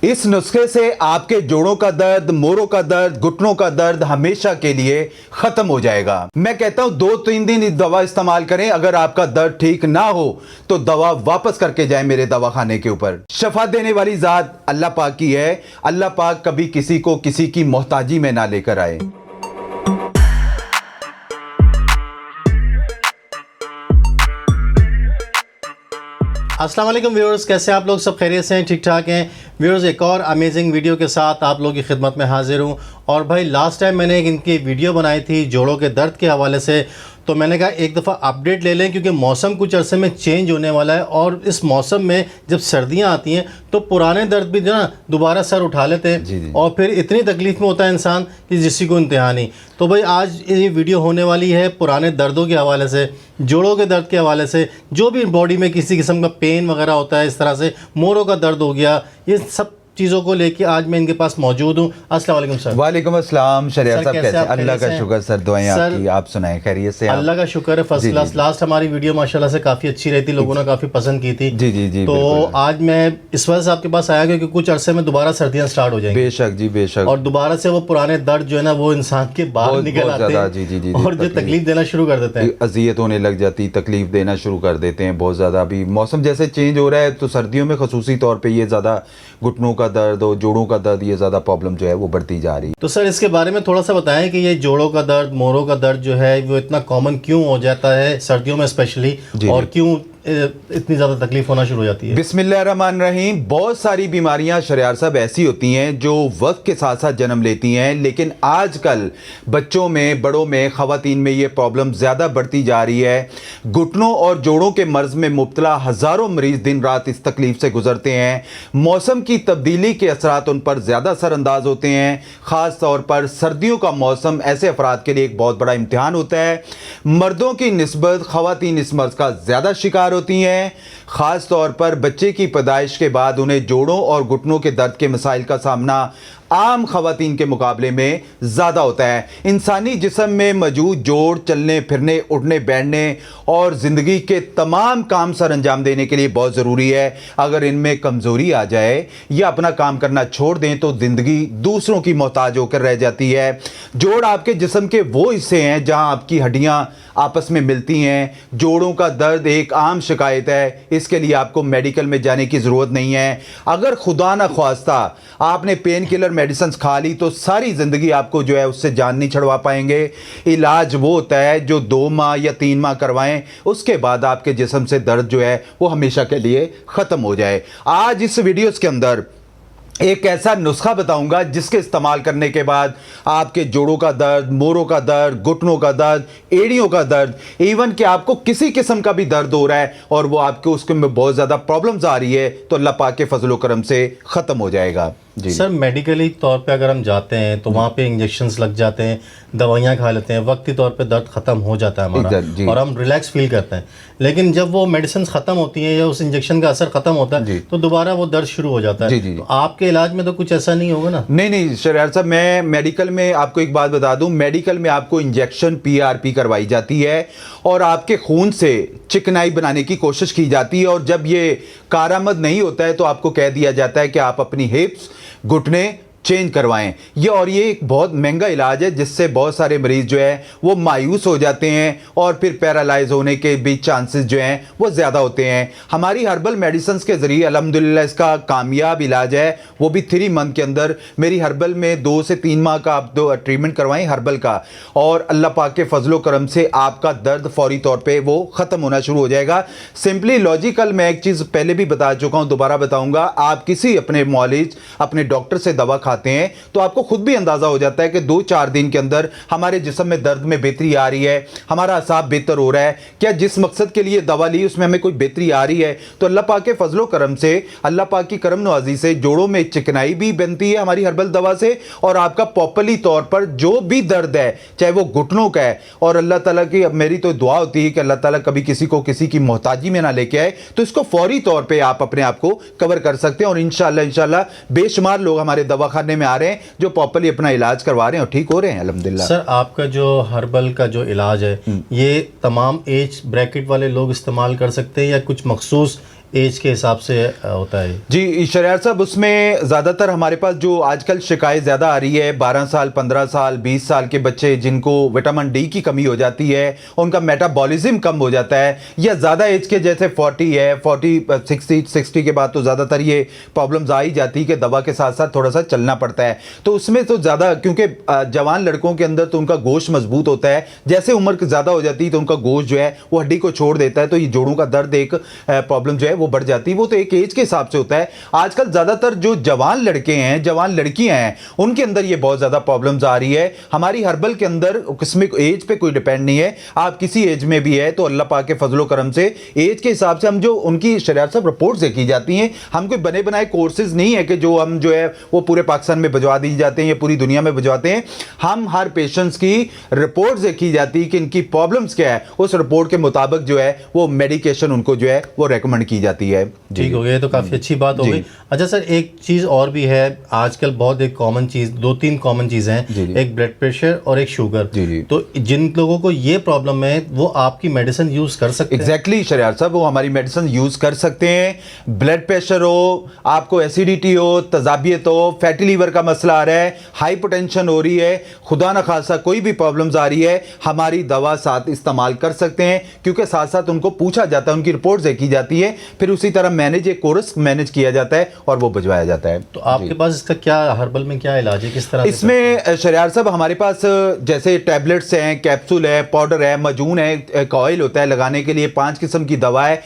इस नुस्खे से आपके जोड़ों का दर्द, मोरों का दर्द, घुटनों का दर्द हमेशा के लिए खत्म हो जाएगा। मैं कहता हूं 2-3 दिन इस दवा इस्तेमाल करें। अगर आपका दर्द ठीक ना हो तो दवा वापस करके जाएं मेरे दवाखाने के ऊपर। शफा देने वाली जात अल्लाह पाक की है। अल्लाह पाक कभी किसी को किसी की मोहताजी में ना लेकर आए। अस्सलाम वालेकुम व्यूअर्स, कैसे आप लोग? सब खैरियत से हैं, ठीक ठाक हैं व्यूअर्स। एक और अमेजिंग वीडियो के साथ आप लोगों की खिदमत में हाजिर हूं। और भाई लास्ट टाइम मैंने इनकी वीडियो बनाई थी जोड़ों के दर्द के हवाले से, तो मैंने कहा एक दफ़ा अपडेट ले लें क्योंकि मौसम कुछ अरसे में चेंज होने वाला है। और इस मौसम में जब सर्दियां आती हैं तो पुराने दर्द भी जो ना दोबारा सर उठा लेते हैं जी। और फिर इतनी तकलीफ़ में होता है इंसान कि जिसकी को इंतहा नहीं। तो भाई आज ये वीडियो होने वाली है पुराने दर्दों के हवाले से, जोड़ों के दर्द के हवाले से, जो भी बॉडी में किसी किस्म का पेन वगैरह होता है, इस तरह से मोरों का दर्द हो गया, ये सब चीज़ों को लेके आज मैं इनके पास मौजूद हूँ। अस्सलाम वालेकुम सर। वालेकुम अस्सलाम। शरिया साहब कैसे? अल्लाह का शुक्र सर, दुआएं सर, आपकी। आप सुनाएं, खैरियत से? अल्लाह का शुक्र है, फर्स्ट क्लास। लास्ट हमारी वीडियो माशाल्लाह से काफ़ी अच्छी रही थी, लोगों ने काफ़ी पसंद की थी। जी जी जी। तो आज मैं इस वजह से आपके पास आया क्योंकि कुछ अरसे में दोबारा सर्दियाँ स्टार्ट हो जाएंगी। बेशक जी, बेशक। और दोबारा से वो पुराने दर्द जो है ना वो इंसान के बाहर निकल आते हैं। जी जी जी। और जो तकलीफ देना शुरू कर देते हैं, अजियत होने लग जाती, तकलीफ देना शुरू कर देते हैं बहुत ज़्यादा। अभी मौसम जैसे चेंज हो रहा है तो सर्दियों में खसूसी तौर पे ये ज़्यादा घुटनों का दर्द और जोड़ों का दर्द, ये ज़्यादा प्रॉब्लम जो है वो बढ़ती जा रही है। तो सर इसके बारे में थोड़ा सा बताएं कि ये जोड़ों का दर्द, मोरों का दर्द जो है वो इतना कॉमन क्यों हो जाता है सर्दियों में स्पेशली, और क्यों इतनी ज़्यादा तकलीफ होना शुरू हो जाती है? बिस्मिल्लाहिर्रहमानिर्रहीम। बहुत सारी बीमारियां शरियार साहब ऐसी होती हैं जो वक्त के साथ साथ जन्म लेती हैं, लेकिन आजकल बच्चों में, बड़ों में, ख़वातीन में ये प्रॉब्लम ज़्यादा बढ़ती जा रही है। घुटनों और जोड़ों के मर्ज़ में मुब्तला हज़ारों मरीज़ दिन रात इस तकलीफ़ से गुजरते हैं। मौसम की तब्दीली के असरात उन पर ज़्यादा असरअंदाज होते हैं। ख़ास तौर पर सर्दियों का मौसम ऐसे अफराद के लिए एक बहुत बड़ा इम्तिहान होता है। मर्दों की निस्बत ख़वातीन इस मर्ज़ का ज़्यादा शिकार होती हैं। खास तौर पर बच्चे की पैदाइश के बाद उन्हें जोड़ों और घुटनों के दर्द के मसाइल का सामना आम खवातीन के मुकाबले में ज़्यादा होता है। इंसानी जिस्म में मौजूद जोड़ चलने फिरने, उठने बैठने और ज़िंदगी के तमाम काम सर अंजाम देने के लिए बहुत ज़रूरी है। अगर इनमें कमज़ोरी आ जाए या अपना काम करना छोड़ दें तो ज़िंदगी दूसरों की मोहताज होकर रह जाती है। जोड़ आपके जिस्म के वो हिस्से हैं जहां आपकी हड्डियां आपस में मिलती हैं। जोड़ों का दर्द एक आम शिकायत है, इसके लिए आपको मेडिकल में जाने की ज़रूरत नहीं है। अगर खुदा न ख्वास्ता आपने पेन किलर मेडिसिन खा ली तो सारी ज़िंदगी आपको जो है उससे जान नहीं छुड़वा पाएंगे। इलाज वो होता है जो 2 माह या 3 माह करवाएं, उसके बाद आपके जिस्म से दर्द जो है वो हमेशा के लिए ख़त्म हो जाए। आज इस वीडियोज़ के अंदर एक ऐसा नुस्खा बताऊंगा जिसके इस्तेमाल करने के बाद आपके जोड़ों का दर्द, मोरों का दर्द, घुटनों का दर्द, एड़ियों का दर्द, इवन कि आपको किसी किस्म का भी दर्द हो रहा है और वो आपके उसके में बहुत ज़्यादा प्रॉब्लम्स आ रही है तो अल्लाह पाक के फजल करम से ख़त्म हो जाएगा। जी सर मेडिकली तौर पे अगर हम जाते हैं तो वहाँ पे इंजेक्शंस लग जाते हैं, दवाइयाँ खा लेते हैं, वक्ती तौर पे दर्द ख़त्म हो जाता है हमारा और हम रिलैक्स फील करते हैं। लेकिन जब वो मेडिसिन ख़त्म होती हैं या उस इंजेक्शन का असर ख़त्म होता है तो दोबारा वो दर्द शुरू हो जाता है। तो आपके इलाज में तो कुछ ऐसा नहीं होगा ना? नहीं शरियार साहब, मैं मेडिकल में आपको एक बात बता दूं, मेडिकल में आपको इंजेक्शन PRP करवाई जाती है और आपके खून से चिकनाई बनाने की कोशिश की जाती है। और जब ये कारआमद नहीं होता है तो आपको कह दिया जाता है कि आप अपनी हिप्स, घुटने चेंज करवाएं। ये एक बहुत महंगा इलाज है जिससे बहुत सारे मरीज जो है वो मायूस हो जाते हैं और फिर पैरालाइज होने के भी चांसेस जो हैं वो ज़्यादा होते हैं। हमारी हर्बल मेडिसिन के ज़रिए अल्हम्दुलिल्लाह इसका कामयाब इलाज है, वो भी 3 मंथ के अंदर। मेरी हर्बल में 2 से 3 माह का आप ट्रीटमेंट करवाएं हर्बल का, और अल्लाह पाक के फजलो करम से आपका दर्द फौरी तौर पर वो ख़त्म होना शुरू हो जाएगा। सिंपली लॉजिकल, मैं एक चीज़ पहले भी बता चुका हूँ, दोबारा बताऊँगा। आप किसी अपने मौलिज, अपने डॉक्टर से दवा खाते हैं तो आपको खुद भी अंदाजा हो जाता है कि 2-4 दिन के अंदर हमारे जिस्म में दर्द में बेहतरी आ रही है, हमारा असाब बेहतर हो रहा है। क्या जिस मकसद के लिए दवा ली उसमें हमें कोई बेहतरी आ रही है? तो अल्लाह पाक के फजलो करम से, अल्लाह पाक की करम नवाजी से जोड़ों में चिकनाई भी बनती है हमारी हर्बल दवा से, और आपका प्रॉपर्ली तौर पर जो भी दर्द है, चाहे वो घुटनों का है, और अल्लाह ताला की मेरी तो दुआ होती है कि अल्लाह ताला कभी किसी को किसी की मोहताजी में ना लेके आए, तो इसको फौरी तौर पर आप अपने आप को कवर कर सकते हैं। और इंशाल्लाह बेशुमार लोग हमारे दवाखाने में आ रहे हैं जो प्रॉपर्ली अपना इलाज करवा रहे हैं और ठीक हो रहे हैं अल्हम्दुलिल्लाह। सर आपका जो हर्बल का जो इलाज है ये तमाम एज ब्रैकेट वाले लोग इस्तेमाल कर सकते हैं या कुछ मखसूस एज के हिसाब से होता है? जी शरियार साहब, उसमें ज़्यादातर हमारे पास जो आजकल शिकायत ज़्यादा आ रही है 12 साल 15 साल 20 साल के बच्चे जिनको विटामिन डी की कमी हो जाती है, उनका मेटाबॉलिज्म कम हो जाता है, या ज़्यादा एज के जैसे 40 है 60 के बाद तो ज़्यादातर ये प्रॉब्लम्स आ ही जाती है कि दवा के साथ साथ थोड़ा सा चलना पड़ता है। तो उसमें तो ज़्यादा क्योंकि जवान लड़कों के अंदर तो उनका गोश्त मजबूत होता है, जैसे उम्र ज़्यादा हो जाती है तो उनका गोश्त जो है वो हड्डी को छोड़ देता है, तो ये जोड़ों का दर्द एक प्रॉब्लम जो है वो बढ़ जाती है। वो तो एक एज के हिसाब से होता है। आजकल ज्यादातर जो जवान लड़के हैं जवान लड़कियां हैं उनके अंदर ये बहुत ज्यादा प्रॉब्लम्स आ रही है। हमारी हर्बल के अंदर किस्म एज पे कोई डिपेंड नहीं है, आप किसी एज में भी है तो अल्लाह पाक के फजलो करम से एज के हिसाब से हम जो उनकी शरियात साहब रिपोर्ट्स देखी जाती हैं, हम कोई बने बनाए कोर्सेज नहीं है कि जो हम जो है वो पूरे पाकिस्तान में भिजवा दी जाते हैं या पूरी दुनिया में भिजवाते हैं। हम हर पेशेंट्स की रिपोर्ट्स देखी जाती है कि इनकी प्रॉब्लम्स क्या है, उस रिपोर्ट के मुताबिक जो है वो मेडिकेशन उनको जो है वो रेकमेंड की जाती है। ठीक हो गया, तो काफ़ी अच्छी बात हो गई। अच्छा सर, एक चीज़ और भी है आजकल, बहुत एक कॉमन चीज़, 2-3 कॉमन चीज़ें हैं, एक ब्लड प्रेशर और एक शुगर। तो जिन लोगों को ये प्रॉब्लम है वो आपकी मेडिसिन यूज़ कर सकते हैं? एग्जैक्टली शरियार साहब, वो हमारी मेडिसिन यूज़ कर सकते हैं। ब्लड प्रेशर हो, आपको एसिडिटी हो, तजाबियत हो, फैटी लीवर का मसला आ रहा है, हाइपरटेंशन हो रही है, खुदा न खासा कोई भी प्रॉब्लम्स आ रही है, हमारी दवा साथ इस्तेमाल कर सकते हैं, क्योंकि साथ साथ उनको पूछा जाता है, उनकी रिपोर्ट देखी जाती है, फिर उसी तरह मैनेज एक कोर्स मैनेज किया जाता है और वो भिजवाया जाता है। तो आपके पास इसका क्या हर्बल में क्या इलाज है, किस तरह इसमें शरियार साहब हमारे पास जैसे टैबलेट्स हैं, कैप्सूल है, पाउडर है, मजून है, एक ऑयल होता है लगाने के लिए, 5 किस्म की दवा है।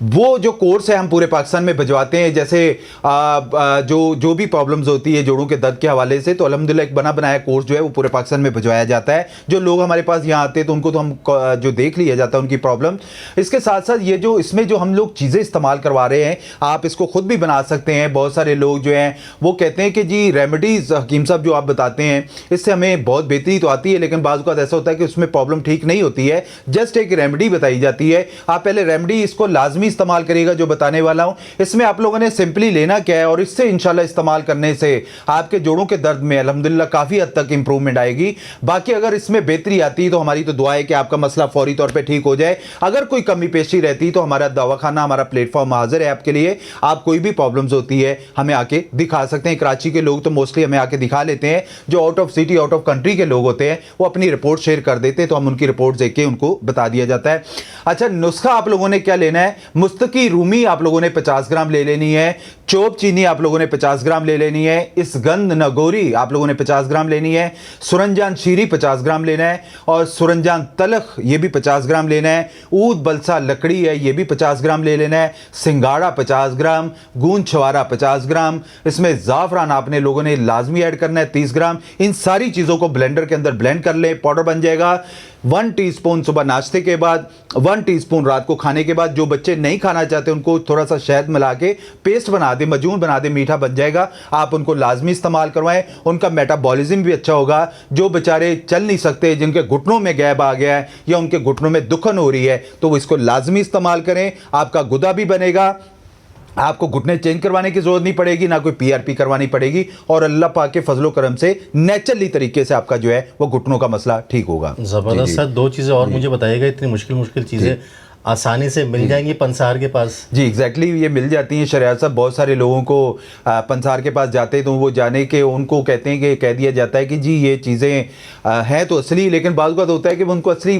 वो जो कोर्स है हम पूरे पाकिस्तान में भिजवाते हैं। जैसे जो भी प्रॉब्लम्स होती है जोड़ों के दर्द के हवाले से, तो अल्हम्दुलिल्लाह एक बना बनाया कोर्स जो है वो पूरे पाकिस्तान में भिजवाया जाता है। जो लोग हमारे पास यहाँ आते हैं तो उनको तो हम जो देख लिया जाता है उनकी प्रॉब्लम। इसके साथ साथ ये जो इसमें जो हम लोग चीज़ें इस्तेमाल करवा रहे हैं, आप इसको खुद भी बना सकते हैं। बहुत सारे लोग जो हैं वो कहते हैं कि जी रेमेडीज़ हकीम साहब जो आप बताते हैं इससे हमें बहुत बेहतरी तो आती है, लेकिन बाज़ औक़ात ऐसा होता है कि उसमें प्रॉब्लम ठीक नहीं होती है। जस्ट एक रेमेडी बताई जाती है, आप पहले रेमेडी इसको लाजमी इस्तेमाल करिएगा जो बताने वाला हूं। इसमें आप लोगों ने सिंपली लेना क्या है और इससे इंशाल्लाह इस्तेमाल करने से आपके जोड़ों के दर्द में अल्हम्दुलिल्लाह काफ़ी हद तक इंप्रूवमेंट आएगी। बाकी अगर इसमें बेहतरी आती है तो हमारी तो दुआ है कि आपका मसला फौरी तौर पे ठीक हो जाए। अगर कोई कमी पेशी रहती तो हमारा दवाखाना, हमारा प्लेटफॉर्म हाजिर है आपके लिए। आप कोई भी प्रॉब्लम्स होती है हमें आके दिखा सकते हैं। कराची के लोग तो मोस्टली हमें आके दिखा लेते हैं, जो out of city out of country के लोग होते हैं वो अपनी रिपोर्ट शेयर कर देते हैं, तो हम उनकी रिपोर्ट देख के उनको बता दिया जाता है। अच्छा, नुस्खा आप लोगों ने क्या लेना है, मुस्तकी रूमी आप लोगों ने 50 ग्राम ले लेनी है, चोप चीनी आप लोगों ने 50 ग्राम ले लेनी है, इस गंध नगोरी आप लोगों ने 50 ग्राम लेनी है, सुरंजान शीरी 50 ग्राम लेना है, और सुरंजान तलख ये भी 50 ग्राम लेना है, ऊद बलसा लकड़ी है ये भी 50 ग्राम ले लेना है, सिंगाड़ा 50 ग्राम, गूंद छवारा 50 ग्राम, इसमें ज़ाफ़रान आपने लोगों ने लाजमी ऐड करना है 30 ग्राम। इन सारी चीज़ों को ब्लेंडर के अंदर ब्लेंड कर लें, पाउडर बन जाएगा। 1 टीस्पून सुबह नाश्ते के बाद, 1 टीस्पून रात को खाने के बाद। जो बच्चे नहीं खाना चाहते उनको थोड़ा सा शहद मिला के पेस्ट बना दे, मजून बना दे, मीठा बन जाएगा। आप उनको लाजमी इस्तेमाल करवाएं, उनका मेटाबॉलिज्म भी अच्छा होगा। जो बेचारे चल नहीं सकते, जिनके घुटनों में गैप आ गया है या उनके घुटनों में दुखन हो रही है, तो वो इसको लाजमी इस्तेमाल करें। आपका गुदा भी बनेगा, आपको घुटने चेंज करवाने की जरूरत नहीं पड़ेगी, ना कोई पीआरपी करवानी पड़ेगी, और अल्लाह पाक के फजलो करम से नेचुरली तरीके से आपका जो है वो घुटनों का मसला ठीक होगा। ज़बरदस्त सर। 2 चीज़ें और मुझे बताइएगा, इतनी मुश्किल चीज़ें आसानी से मिल जाएंगी पंसार के पास? जी एग्जैक्टली ये मिल जाती हैं शरियार साहब। बहुत सारे लोगों को पंसार के पास जाते हैं तो वो जाने के उनको कहते हैं कि कह दिया जाता है कि जी ये चीज़ें हैं तो असली, लेकिन बात बात होता है कि उनको असली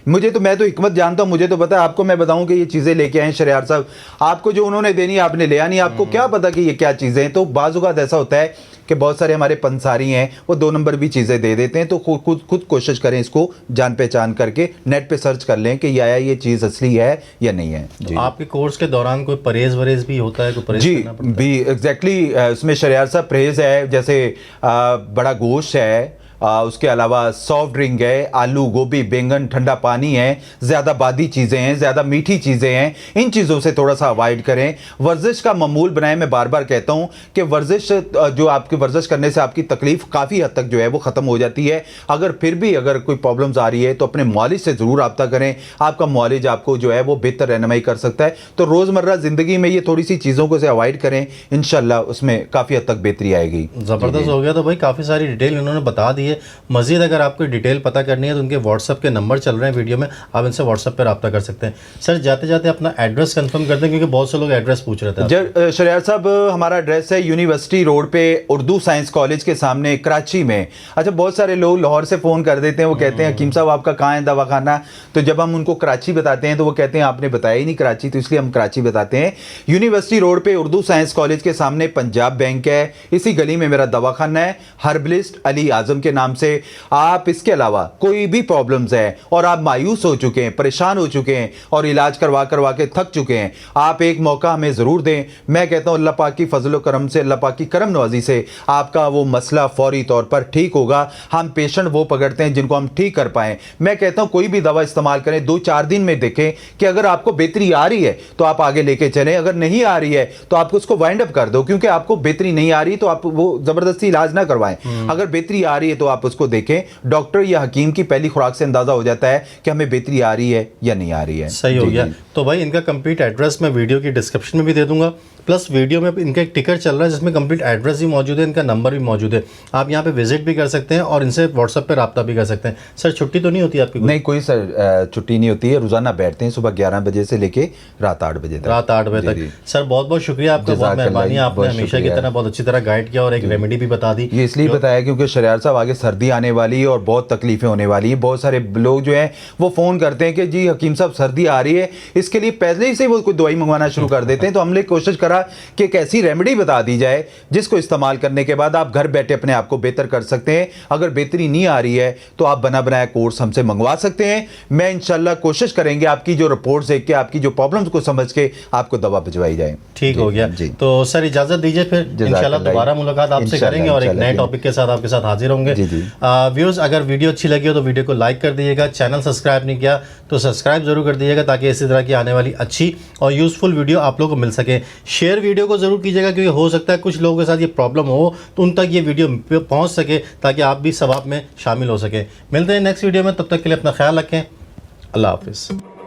मुझे तो मैं तो हिकमत जानता हूँ, मुझे तो पता है। आपको मैं बताऊँ कि ये चीज़ें लेके आए शरियार साहब, आपको जो उन्होंने देनी आपने ले आनी, आपको क्या पता कि ये क्या चीज़ें हैं। तो बाज़ औक़ात ऐसा होता है कि बहुत सारे हमारे पंसारी हैं वो 2 नंबर भी चीज़ें दे देते हैं। तो खुद कोशिश करें इसको जान पहचान करके, नेट पे सर्च कर लें कि ये चीज़ असली है या नहीं है। तो आपके कोर्स के दौरान कोई परहेज वरहेज भी होता है, कोई परहेज करना पड़ता है? भी एग्जैक्टली इसमें शरियार साहब परहेज है, जैसे बड़ा गोश्त है, उसके अलावा सॉफ्ट ड्रिंक है, आलू गोभी बैंगन ठंडा पानी है, ज़्यादा बादी चीज़ें हैं, ज़्यादा मीठी चीज़ें हैं, इन चीज़ों से थोड़ा सा अवॉइड करें। वर्जिश का मामूल बनाएं। मैं बार बार कहता हूं कि वर्जिश जो आपकी वर्जिश करने से आपकी तकलीफ़ काफ़ी हद तक जो है वो ख़त्म हो जाती है। अगर फिर भी अगर कोई प्रॉब्लम्स आ रही है तो अपने मुआलिज से ज़रूर रब्ता करें, आपका मुआलिज आपको जो है वो बेहतर रहनुमाई कर सकता है। तो रोज़मर्रा ज़िंदगी में ये थोड़ी सी चीज़ों को से अवॉइड करें, इंशाल्लाह उसमें काफ़ी हद तक बेहतरी आएगी। ज़बरदस्त हो गया। तो भाई काफ़ी सारी डिटेल इन्होंने बता दी है। चाहिए। मज़ीद अगर आपको डिटेल पता करनी है तो उनके व्हाट्सअप के नंबर चल रहे हैं वीडियो में, आप इनसे व्हाट्सअप पर रब्ता कर सकते हैं। सर जाते जाते अपना एड्रेस कंफर्म कर दें, क्योंकि बहुत से लोग एड्रेस पूछ रहे थे। शरियार साहब, हमारा एड्रेस है यूनिवर्सिटी रोड पे उर्दू साइंस कॉलेज के सामने कराची में। अच्छा, बहुत सारे लोग लाहौर से फ़ोन कर देते हैं, वो कहते हैं हकीम साहब आपका कहाँ है दवाखाना, तो जब हम उनको कराची बताते हैं तो वो कहते हैं आपने बताया ही नहीं कराची, तो इसलिए हम कराची बताते हैं। यूनिवर्सिटी रोड पे उर्दू साइंस कॉलेज के सामने पंजाब बैंक है, इसी गली में मेरा दवाखाना है हर्बलिस्ट अली आजम के नाम से। आप इसके अलावा कोई भी प्रॉब्लम्स है और आप मायूस हो चुके हैं, परेशान हो चुके हैं और इलाज करवा करवा के थक चुके हैं, आप एक मौका हमें ज़रूर दें। मैं कहता हूँ अल्लाह पाक की फजल व करम से, अल्लाह पाक की करम नवाजी से आपका वो मसला फौरी तौर पर ठीक होगा। हम पेशेंट वो पकड़ते हैं जिनको हम ठीक कर पाएं। मैं कहता हूँ कोई भी दवा इस्तेमाल करें, 2-4 दिन में देखें कि अगर आपको बेहतरी आ रही है तो आप आगे लेके चलें, अगर नहीं आ रही है तो आप उसको वाइंड अप कर दो, क्योंकि आपको बेहतरी नहीं आ रही तो आप वो ज़बरदस्ती इलाज ना करवाएं। अगर बेहतरी आ रही है तो आप उसको देखें, डॉक्टर या हकीम की पहली खुराक से अंदाज़ा हो जाता है कि हमें बेहतरी आ रही है या नहीं आ रही है। सही हो गया। तो भाई इनका कंप्लीट एड्रेस मैं वीडियो की डिस्क्रिप्शन में भी दे दूंगा, प्लस वीडियो में इनका एक टिकर चल रहा है जिसमें कंप्लीट एड्रेस भी मौजूद है, इनका नंबर भी मौजूद है। आप यहाँ पे विजिट भी कर सकते हैं और इनसे व्हाट्सएप पे रब्ता भी कर सकते हैं। सर छुट्टी तो नहीं होती आपकी? नहीं, कोई सर छुट्टी नहीं होती है, रोज़ाना बैठते हैं सुबह 11 बजे से लेके रात 8 बजे तक। रात 8 बजे तक। सर बहुत बहुत शुक्रिया आपका, बहुत मेहरबानी, आपने हमेशा की तरह बहुत अच्छी तरह गाइड किया और एक रेमेडी भी बता दी। ये इसलिए बताया क्योंकि शरियार साहब आगे सर्दी आने वाली है और बहुत तकलीफें होने वाली हैं। बहुत सारे लोग जो हैं वो फ़ोन करते हैं कि जी हकीम साहब सर्दी आ रही है, इसके लिए पहले ही से वो कोई दवाई मंगवाना शुरू कर देते हैं। तो हमने कोशिश करा कि एक ऐसी रेमेडी बता दी जाए जिसको इस्तेमाल करने के बाद आप घर बैठे अपने आप को बेहतर कर सकते हैं। अगर बेहतरी नहीं आ रही है तो आप बना बनाया कोर्स हमसे मंगवा सकते हैं। मैं इंशाल्लाह कोशिश करेंगे आपकी जो रिपोर्ट्स देख के, आपकी जो प्रॉब्लम्स को समझ के आपको दवा भिजवाई जाए। ठीक हो गया जी। तो सर इजाजत दीजिए, फिर इंशाल्लाह दोबारा मुलाकात आपसे करेंगे और एक नए टॉपिक के साथ आपके साथ हाजिर होंगे। व्यूअर्स, अगर वीडियो अच्छी लगी हो तो वीडियो को लाइक कर दीजिएगा, चैनल सब्सक्राइब नहीं किया तो सब्सक्राइब जरूर कर दीजिएगा ताकि इसी तरह की आने वाली अच्छी और यूजफुल वीडियो आप लोगों को मिल सके। शेयर वीडियो को जरूर कीजिएगा, क्योंकि हो सकता है कुछ लोगों के साथ ये प्रॉब्लम हो तो उन तक ये वीडियो पहुंच सके ताकि आप भी सवाब में शामिल हो सके। मिलते हैं नेक्स्ट वीडियो में, तब तक के लिए अपना ख्याल रखें। अल्लाह हाफिज़।